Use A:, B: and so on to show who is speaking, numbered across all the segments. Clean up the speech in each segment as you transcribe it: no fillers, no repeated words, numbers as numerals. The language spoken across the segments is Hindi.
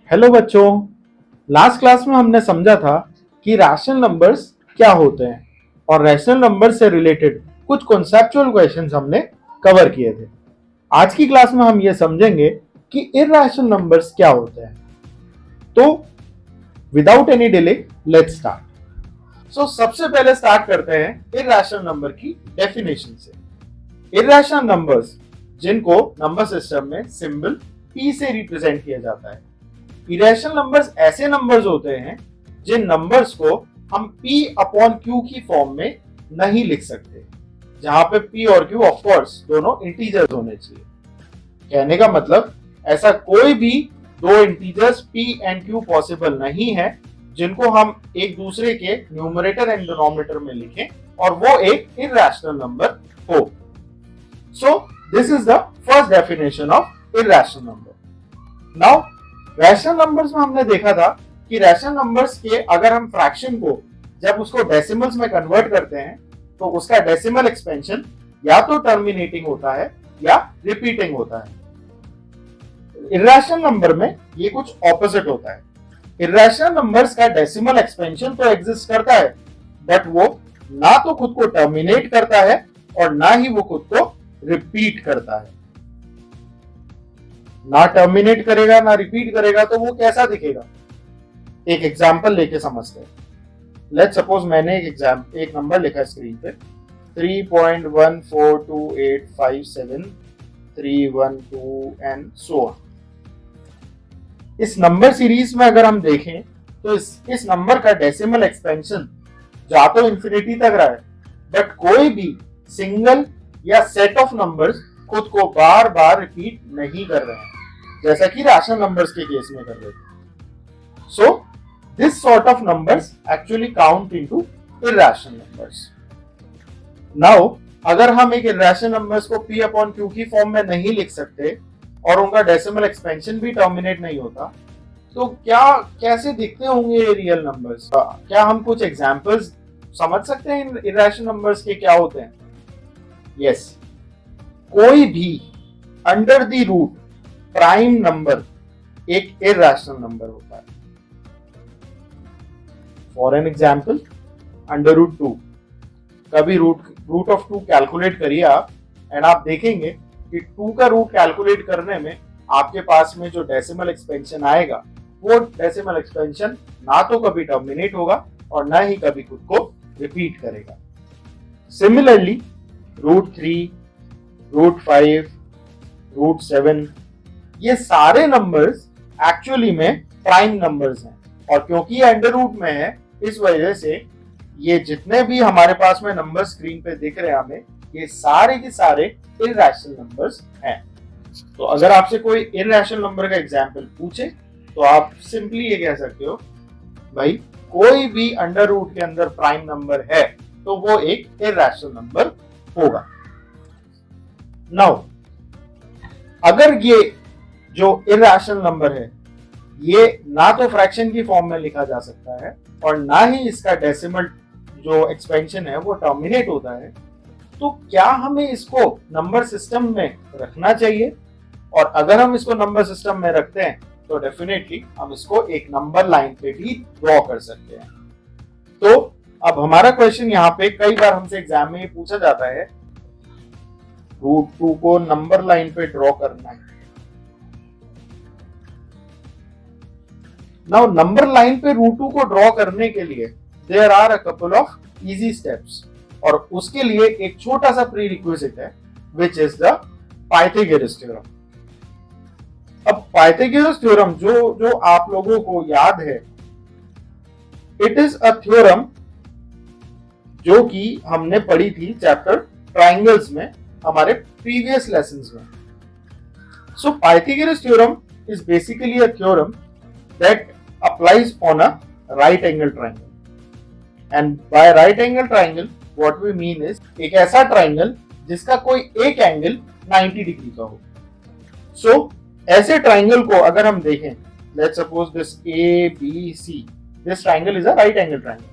A: हेलो बच्चों। लास्ट क्लास में हमने समझा था कि रैशनल नंबर्स क्या होते हैं और रैशनल नंबर से रिलेटेड कुछ कॉन्सेप्चुअल क्वेश्चंस हमने कवर किए थे। आज की क्लास में हम ये समझेंगे कि इरैशनल नंबर्स क्या होते हैं। तो without any delay let's start. सबसे पहले स्टार्ट करते हैं इरैशनल नंबर की डेफिनेशन से। इरैशनल नंबर्स जिनको नंबर सिस्टम में सिंबल p से रिप्रेजेंट किया जाता है। इरेशनल नंबर्स ऐसे नंबर्स होते हैं जिन नंबर्स को हम p अपॉन q की फॉर्म में नहीं लिख सकते, जहां पे p और q ऑफ कोर्स दोनों इंटीजर्स होने चाहिए। कहने का मतलब ऐसा कोई भी दो integers p and q possible नहीं है जिनको हम एक दूसरे के न्यूमरेटर एंड डिनोमिनेटर में लिखें और वो एक इरैशनल नंबर हो। So this is the first definition of irrational number. Now rational numbers में हमने देखा था कि रैशनल नंबर्स के अगर हम फ्रैक्शन को जब उसको डेसिमल्स में कन्वर्ट करते हैं तो उसका डेसिमल एक्सपेंशन या तो टर्मिनेटिंग होता है या रिपीटिंग होता है। इरैशनल नंबर में ये कुछ ऑपोजिट होता है। इरैशनल नंबर्स का डेसिमल एक्सपेंशन तो एग्जिस्ट करता है, बट वो ना तो खुद को टर्मिनेट करता है और ना ही वो खुद को रिपीट करता है। ना टर्मिनेट करेगा ना रिपीट करेगा तो वो कैसा दिखेगा, एक एग्जांपल लेके समझते हैं। लेट्स सपोज मैंने एक नंबर लिखा है स्क्रीन पे 3.14285731 एंड सो ऑन। इस नंबर सीरीज में अगर हम देखें तो इस नंबर का डेसिमल एक्सपेंशन जा तो इंफिनिटी तक रहा है, बट कोई भी सिंगल या सेट ऑफ नंबर्स खुद को बार बार रिपीट नहीं कर रहे हैं, जैसा कि रैशनल नंबर्स के केस में कर रहे थे। So this sort of numbers actually count into irrational numbers. Now अगर हम एक इरैशनल नंबर्स को p अपॉन q की फॉर्म में नहीं लिख सकते और उनका डेसिमल एक्सपेंशन भी टर्मिनेट नहीं होता, तो कैसे दिखते होंगे ये रियल नंबर्स? क्या हम कुछ एग्जांपल्स समझ सकते हैं इन इरैशनल नंबर्स के क्या होते हैं? यस, कोई भी under the root prime number एक इरैशनल नंबर होता है। For an example, under root 2। कभी रूट ऑफ 2 कैलकुलेट करिए आप एंड आप देखेंगे कि 2 का रूट कैलकुलेट करने में आपके पास में जो डेसिमल एक्सपेंशन आएगा वो डेसिमल एक्सपेंशन ना तो कभी टर्मिनेट होगा और ना ही कभी खुद को रिपीट करेगा। सिमिलरली रूट 3, रूट 5, रूट 7, ये सारे नंबर्स एक्चुअली में प्राइम नंबर्स हैं और क्योंकि ये अंडर रूट में है इस वजह से ये जितने भी हमारे पास में नंबर स्क्रीन पे दिख रहे हैं हमें, ये सारे के सारे इरैशनल नंबर्स हैं। तो अगर आपसे कोई इरैशनल नंबर का एग्जांपल पूछे तो आप सिंपली ये कह सकते हो, भाई कोई भी अंडर रूट के अंदर प्राइम नंबर है तो वो एक इरैशनल नंबर होगा। नाउ अगर ये जो इरैशनल नंबर है ये ना तो फ्रैक्शन की फॉर्म में लिखा जा सकता है और ना ही इसका डेसिमल जो एक्सपेंशन है वो टर्मिनेट होता है, तो क्या हमें इसको नंबर सिस्टम में रखना चाहिए? और अगर हम इसको नंबर सिस्टम में रखते हैं तो डेफिनेटली हम इसको एक नंबर लाइन पे भी ड्रॉ कर सकते हैं। तो अब हमारा क्वेश्चन यहाँ पे कई बार हमसे एग्जाम में ये पूछा जाता है, रूट 2 को नंबर लाइन पे ड्रॉ करना है। नाउ नंबर लाइन पे रूट 2 को ड्रॉ करने के लिए there are a couple of easy steps और उसके लिए एक छोटा सा प्री रिक्विजिट है which is the Pythagoras theorem. अब पाइथागोरस थ्योरम जो आप लोगों को याद है, इट इज अ थ्योरम जो कि हमने पढ़ी थी चैप्टर ट्राइंगल्स में हमारे प्रीवियस लेसन्स में। सो Pythagoras theorem is basically a theorem that applies on a right angle triangle, and by right angle triangle what we mean is एक ऐसा ट्राइंगल जिसका कोई एक एंगल 90 डिग्री का हो। सो ऐसे ट्राइंगल को अगर हम देखें, let's suppose this ABC, this triangle is a right angle triangle.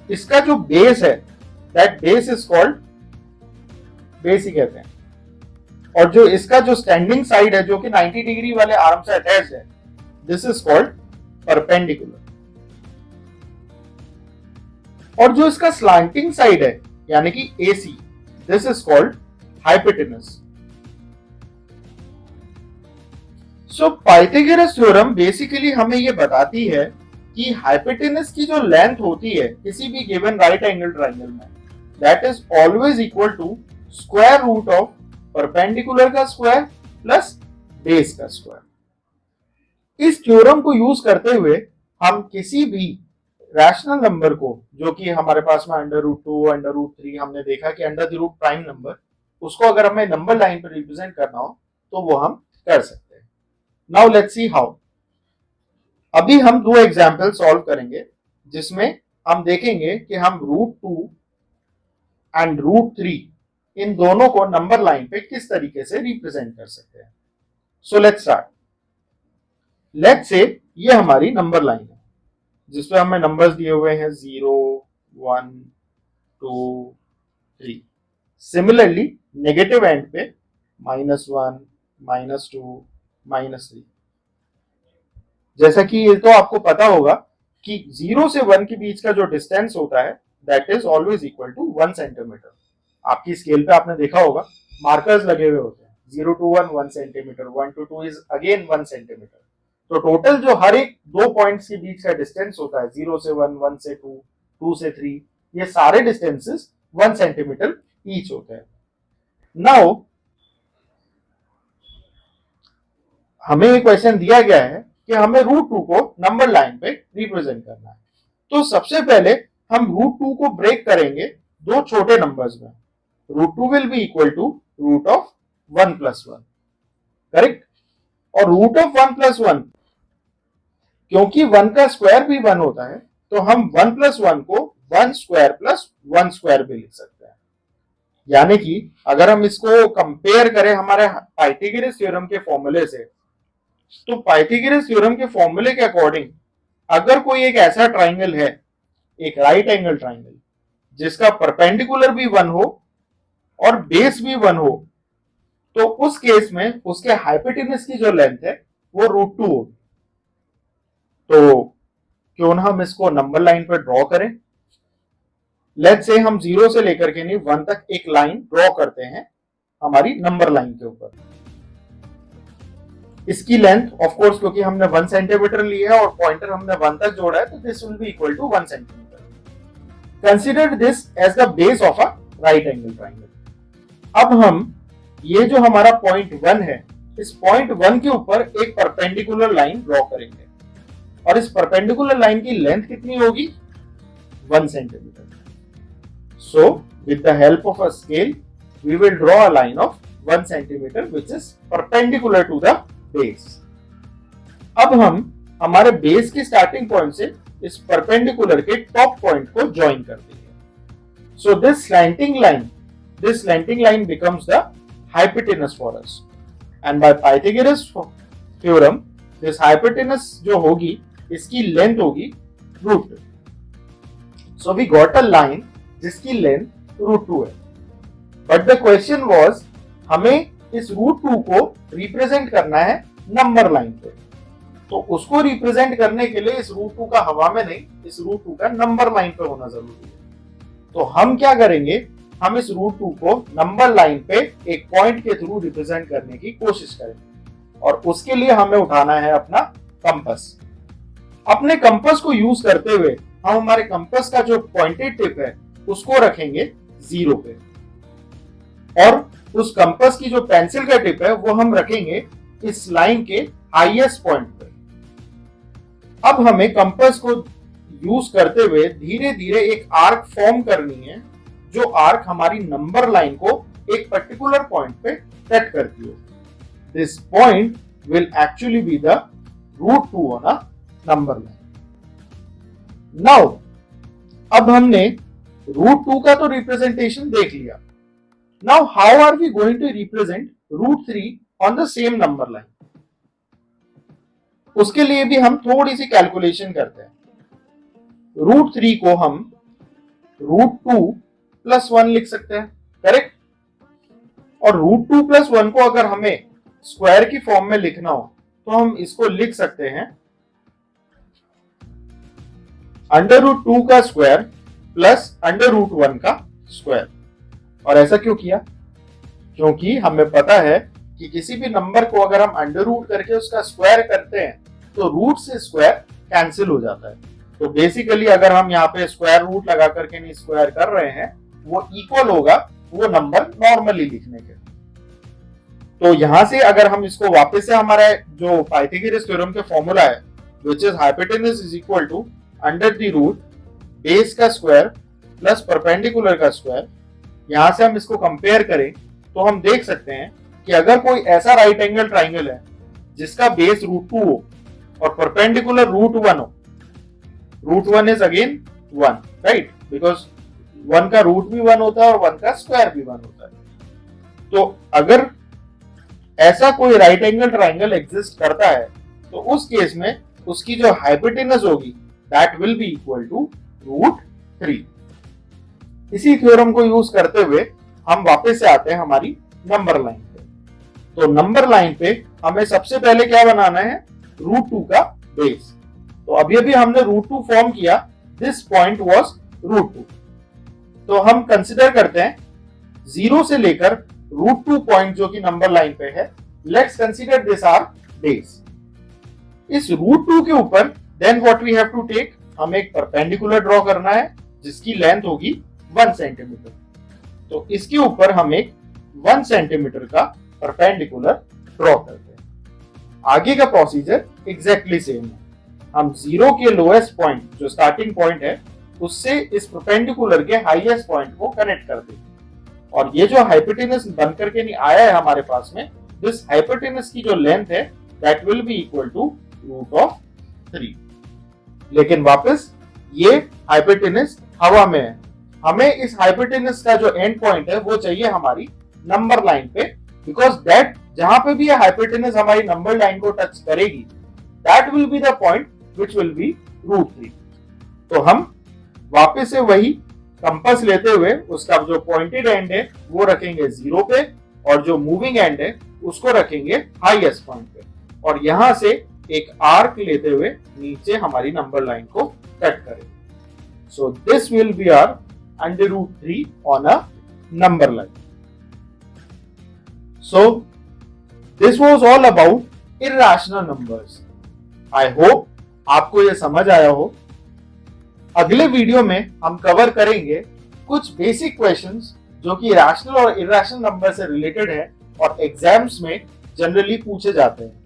A: इसका जो बेस है that base is called base ही कहते हैं, और जो इसका जो स्टैंडिंग साइड है जो कि 90 डिग्री वाले आर्म से अटैच है दिस इज कॉल्ड परपेंडिकुलर। और जो इसका स्लांटिंग साइड है यानी कि AC, this is called hypotenuse. So Pythagoras theorem basically हमें ये बताती है कि हाइपोटेनस की जो लेंथ होती है किसी भी गिवन राइट एंगल ट्राइंगल में, that is always equal to square root of perpendicular का स्क्वायर प्लस बेस का स्क्वायर। इस थ्योरम को यूज करते हुए हम किसी भी रैशनल नंबर को, जो कि हमारे पास में √2, √3, हमने देखा कि under the root prime number, उसको अगर हमें नंबर लाइन पर रिप्रेजेंट करना हो तो वो हम कर सकते हैं। Now let's see how. अभी हम दो एग्जाम्पल सॉल्व करेंगे जिसमें हम देखेंगे कि हम √2 एंड √3 इन दोनों को नंबर लाइन पे किस तरीके से रिप्रेजेंट कर सकते हैं। So let's start. Let's say ये हमारी नंबर लाइन है जिसपे हमें नंबर्स दिए हुए हैं 0, 1, 2, 3। सिमिलरली नेगेटिव एंड पे -1, -2, -3। जैसा कि ये तो आपको पता होगा कि 0 से 1 के बीच का जो डिस्टेंस होता है that is always equal to 1 centimetre. आपकी स्केल पे आपने देखा होगा मार्कर्स लगे हुए होते हैं, 0 to 1 1 centimetre, 1 to 2 is again 1 centimetre. तो टोटल जो हर एक दो पॉइंट्स के बीच का डिस्टेंस होता है 0 से 1, 1 से 2, 2 से 3, ये सारे डिस्टेंसेस 1 सेंटीमीटर ईच होते हैं। नाउ हमें एक क्वेश्चन दिया गया है कि हमें √2 को नंबर लाइन पे रिप्रेजेंट करना है। तो सबसे पहले हम √2 को ब्रेक करेंगे दो छोटे नंबर्स में। √2 will be equal to root of 1 + 1, correct. और रूट ऑफ 1 + 1, क्योंकि 1 का स्क्वायर भी 1 होता है तो हम 1 + 1 को 1 स्क्वायर + 1 स्क्वायर भी लिख सकते हैं। यानी कि अगर हम इसको कंपेयर करें हमारे पाइथागोरस थ्योरम के फॉर्मूले से, तो पाइथागोरस थ्योरम के फॉर्मूले के अकॉर्डिंग अगर कोई एक ऐसा ट्राइंगल है, एक राइट एंगल ट्राइंगल, जिसका परपेंडिकुलर भी 1 हो और बेस भी 1 हो, तो उस केस में उसके हाइपोटेनस की जो लेंथ है वो √2 होगी। तो क्यों ना हम इसको नंबर लाइन पर ड्रॉ करें। लेट्स से हम 0 से लेकर के 1 तक एक लाइन ड्रॉ करते हैं हमारी नंबर लाइन के ऊपर। इसकी लेंथ ऑफ कोर्स, क्योंकि हमने 1 सेंटीमीटर ली है और पॉइंटर हमने 1 तक जोड़ा है, तो this will be equal to 1 centimetre. Consider this as the base of a right angle triangle. अब हम ये जो हमारा पॉइंट 1 है, इस पॉइंट 1 के ऊपर एक परपेंडिकुलर लाइन ड्रॉ करेंगे और इस परपेंडिकुलर लाइन की लेंथ कितनी होगी? 1 centimetre. So with the help of a scale we will draw a line of 1 centimetre which is perpendicular to the base. अब हम हमारे बेस के स्टार्टिंग पॉइंट से इस परपेंडिकुलर के टॉप पॉइंट को ज्वाइन कर देंगे। So this slanting line becomes the hypotenuse for us, and by Pythagoras theorem this hypotenuse जो होगी इसकी लेंथ होगी √2। So we got a line जिसकी लेंथ √2 है। बट द क्वेश्चन वाज हमें इस √2 को रिप्रेजेंट करना है नंबर लाइन पे। तो उसको रिप्रेजेंट करने के लिए इस √2 का हवा में नहीं, इस √2 का नंबर लाइन पे होना जरूरी है। तो हम क्या करेंगे, हम इस √2 को नंबर लाइन पे एक पॉइंट के थ्रू रिप्रेजेंट करने की कोशिश करेंगे और उसके लिए हमें उठाना है अपना कंपास। अपने कंपास को यूज करते हुए हम हमारे कंपास का जो पॉइंटेड टिप है उसको रखेंगे 0 पे और उस कंपास की जो पेंसिल का टिप है वो हम रखेंगे इस लाइन के हाईएस्ट पॉइंट पे। अब हमें कंपास को यूज करते हुए धीरे धीरे एक आर्क फॉर्म करनी है, जो आर्क हमारी नंबर लाइन को एक पर्टिकुलर पॉइंट पे सेट करती है। This point will actually be the √2 on a number line. Now अब हमने √2 का तो रिप्रेजेंटेशन देख लिया। Now how are we going to represent √3 on the same number line? उसके लिए भी हम थोड़ी सी कैलकुलेशन करते हैं। √3 को हम √2 + 1 लिख सकते हैं, करेक्ट। और √2 + 1 को अगर हमें स्क्वायर की फॉर्म में लिखना हो तो हम इसको लिख सकते हैं √2 का स्क्वायर प्लस √1 का स्क्वायर। और ऐसा क्यों किया? क्योंकि हमें पता है कि किसी भी नंबर को अगर हम अंडर रूट करके उसका स्क्वायर करते हैं तो रूट से स्क्वायर कैंसिल हो जाता है। तो बेसिकली अगर हम यहाँ पे स्क्वायर रूट लगा करके नहीं स्क्वायर कर रहे हैं, वो इक्वल होगा वो नंबर नॉर्मली लिखने के। तो यहां से अगर हम इसको वापस से हमारा जो पाइथागोरस थ्योरम के फॉर्मूला है which is hypotenuse is equal to under the root base का स्क्वायर प्लस परपेंडिकुलर का स्क्वायर, यहां से हम इसको कंपेयर करें तो हम देख सकते हैं कि अगर कोई ऐसा राइट एंगल ट्राइंगल है जिसका बेस √2 हो और परपेंडिकुलर √1 हो, √1 इज अगेन 1, राइट, बिकॉज 1 का रूट भी 1 होता है और 1 का स्क्वायर भी 1 होता है। तो अगर ऐसा कोई राइट एंगल ट्राइंगल एग्जिस्ट करता है तो उस केस में उसकी जो हाइपोटेनस होगी that will be equal to √3। इसी थ्योरम को यूज करते हुए हम वापस से आते हैं हमारी नंबर लाइन पे। तो नंबर लाइन पे हमें सबसे पहले क्या बनाना है? √2 का बेस। तो अभी अभी हमने √2 फॉर्म किया, दिस पॉइंट वाज √2। तो हम कंसिडर करते हैं 0 से लेकर √2 पॉइंट जो कि नंबर लाइन पे है, let's consider this our base. इस √2 के ऊपर then what we have to take, हमें एक परपेंडिकुलर ड्रॉ करना है जिसकी लेंथ होगी 1 सेंटीमीटर। तो इसके ऊपर हम एक 1 सेंटीमीटर का परपेंडिकुलर ड्रॉ करते हैं। आगे का प्रोसीजर एग्जैक्टली सेम है। हम 0 के लोएस्ट पॉइंट जो स्टार्टिंग पॉइंट है उससे इस परपेंडिकुलर के हाईएस्ट पॉइंट को कनेक्ट कर देंगे। और ये जो हाइपोटेनस बन करके नहीं आया है हमारे पास में, दिस हाइपोटेनस की जो लेंथ है that will be equal to √3। लेकिन वापस ये हाइपोटेनस हवा में है, हमें इस हाइपोटेनस का जो एंड पॉइंट है वो चाहिए हमारी नंबर लाइन पे, बिकॉज दैट जहां पे भी ये हाइपोटेनस हमारी नंबर लाइन को टच करेगी that will be the point which will be √3। तो हम वापस से वही कंपास लेते हुए उसका जो पॉइंटेड एंड है वो रखेंगे 0 पे और जो मूविंग एंड है उसको रखेंगे हाईएस्ट पॉइंट पे, और यहां से एक आर्क लेते हुए नीचे हमारी नंबर लाइन को कट करेंगे। So this will be our √3 on a number line. So this was all about irrational numbers. I hope आपको ये समझ आया हो। अगले वीडियो में हम कवर करेंगे कुछ बेसिक क्वेश्चंस जो कि रैशनल और इर्रेशनल नंबर से रिलेटेड है और एग्जाम्स में जनरली पूछे जाते हैं।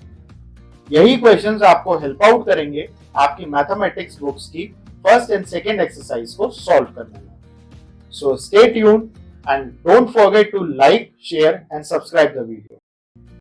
A: यही क्वेश्चंस आपको हेल्प आउट करेंगे आपकी मैथमेटिक्स बुक्स की फर्स्ट एंड सेकेंड एक्सरसाइज को सॉल्व करने में। So stay tuned and don't forget to like, share and subscribe the video.